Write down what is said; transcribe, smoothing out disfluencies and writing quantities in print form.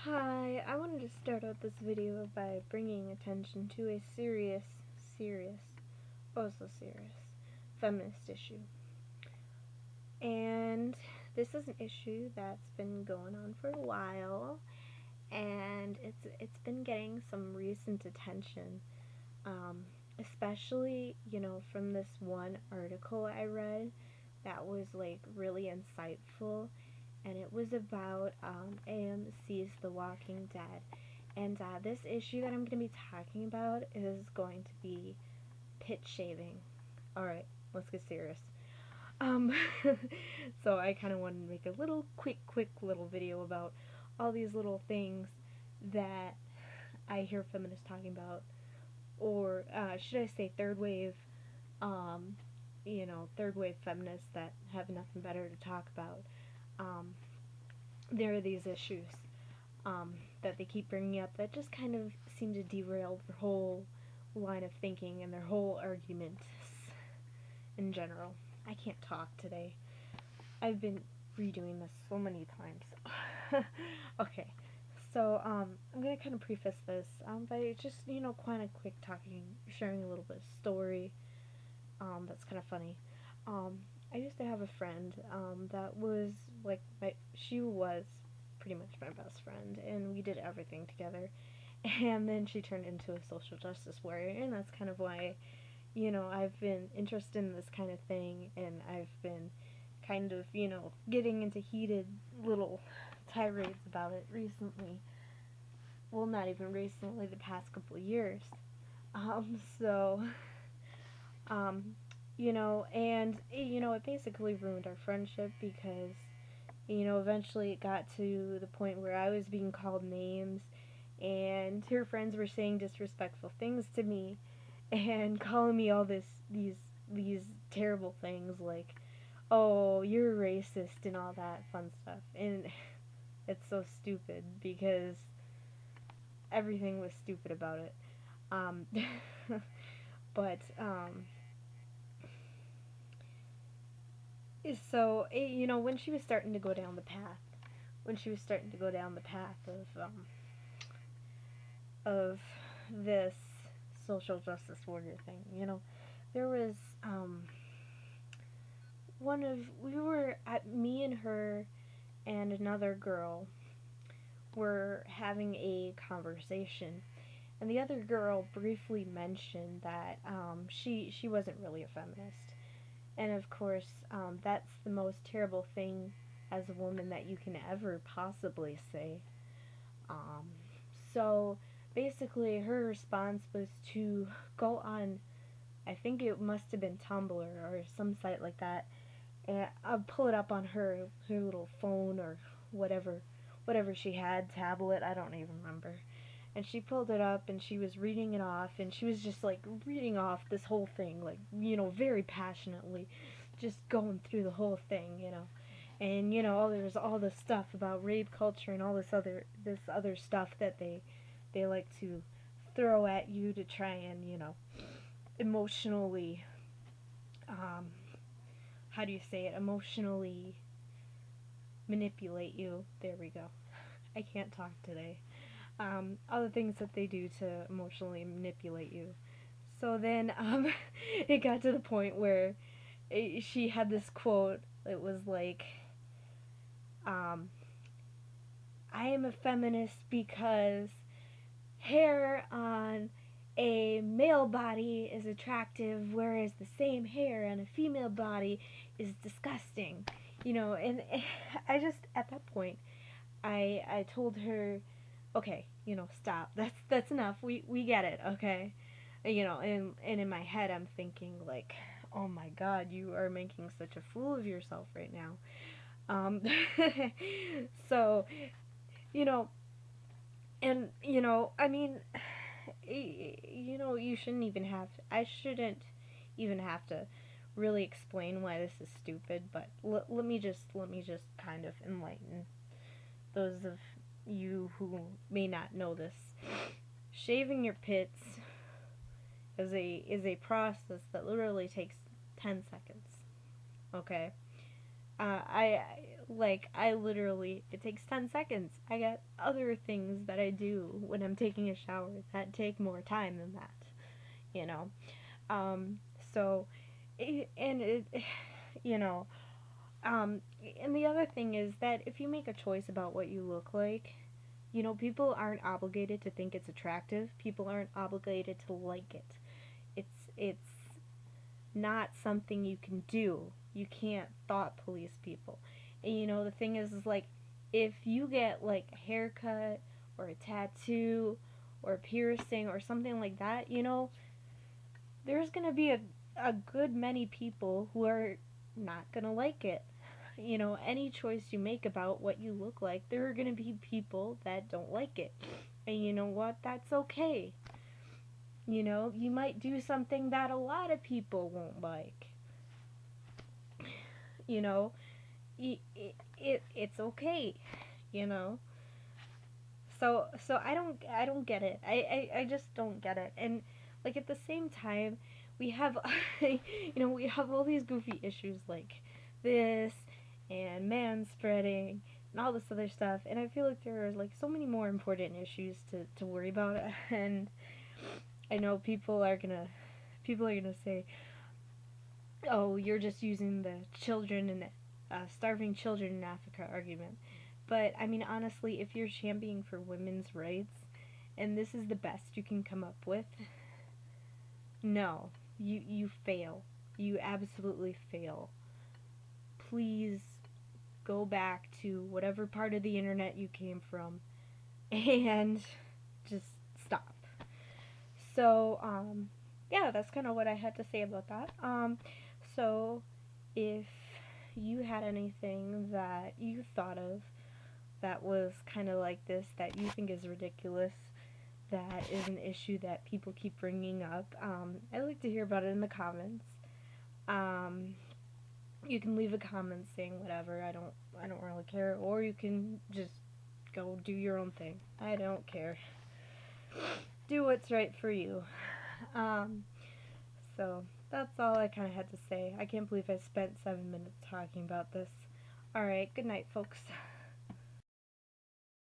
Hi, I wanted to start out this video by bringing attention to a serious, oh so serious, feminist issue. And this is an issue that's been going on for a while, and it's been getting some recent attention, especially, from this one article I read that was like really insightful, and it was about AMC's The Walking Dead. And this issue that I'm going to be talking about is going to be pit shaving. Alright, let's get serious. Um, so I kind of wanted to make a little quick little video about all these little things that I hear feminists talking about, or should I say third wave, third wave feminists that have nothing better to talk about. There are these issues that they keep bringing up that just kind of seem to derail their whole line of thinking and their whole arguments in general. I can't talk today. I've been redoing this so many times. Okay, so I'm going to kind of preface this by just, kind of quick talking, sharing a little bit of story that's kind of funny. I used to have a friend that was like she was pretty much my best friend, and we did everything together. And then she turned into a social justice warrior, and that's kind of why, I've been interested in this kind of thing, and I've been kind of, getting into heated little tirades about it recently. Well, not even recently, the past couple of years. So, it basically ruined our friendship because, eventually it got to the point where I was being called names, and her friends were saying disrespectful things to me, and calling me all these terrible things like, oh, you're racist and all that fun stuff. And it's so stupid because everything was stupid about it. But, so, when she was starting to go down the path, of this social justice warrior thing, there was, me and her and another girl were having a conversation, and the other girl briefly mentioned that she wasn't really a feminist. And of course, that's the most terrible thing as a woman that you can ever possibly say. So basically, her response was to go on, I think it must have been Tumblr or some site like that, and I'll pull it up on her little phone or whatever she had, tablet, I don't even remember. And she pulled it up and she was reading it off, and she was just like reading off this whole thing, like, very passionately, just going through the whole thing, and there's all this stuff about rape culture and all this other stuff that they like to throw at you to try and emotionally, how do you say it, emotionally manipulate you. There we go. I can't talk today. All the things that they do to emotionally manipulate you. So then, it got to the point where she had this quote. It was like, I am a feminist because hair on a male body is attractive, whereas the same hair on a female body is disgusting. And I just, at that point, I told her, okay, stop. That's enough. We get it, okay? And in my head I'm thinking like, oh my god, you are making such a fool of yourself right now. So, and I mean, you shouldn't even have to, I shouldn't even have to really explain why this is stupid, but let me just kind of enlighten those of you who may not know this. Shaving your pits is a process that literally takes 10 seconds. Okay, I Like, I literally, it takes 10 seconds. I got other things that I do when I'm taking a shower that take more time than that, you know? Um, so, and it, you know, um, and the other thing is that if you make a choice about what you look like, people aren't obligated to think it's attractive. People aren't obligated to like it. It's not something you can do. You can't thought police people. And the thing is like if you get like a haircut or a tattoo or a piercing or something like that, there's gonna be a good many people who are not gonna like it. Any choice you make about what you look like, there are gonna be people that don't like it. And you know what? That's okay. You might do something that a lot of people won't like. You know, it's okay. You know. So I don't get it. I just don't get it. And like at the same time, we have we have all these goofy issues like this and man spreading and all this other stuff, and I feel like there are like so many more important issues to worry about. And I know people are gonna say, oh, you're just using the children and starving children in Africa argument. But I mean, honestly, if you're championing for women's rights and this is the best you can come up with, no, you fail. You absolutely fail. Please go back to whatever part of the internet you came from and just stop. So, yeah, that's kind of what I had to say about that. So if you had anything that you thought of that was kind of like this that you think is ridiculous, that is an issue that people keep bringing up, I'd like to hear about it in the comments. Um, you can leave a comment saying whatever. I don't really care, or you can just go do your own thing. I don't care. Do what's right for you. Um, so that's all I kind of had to say. I can't believe I spent 7 minutes talking about this. Alright, good night, folks.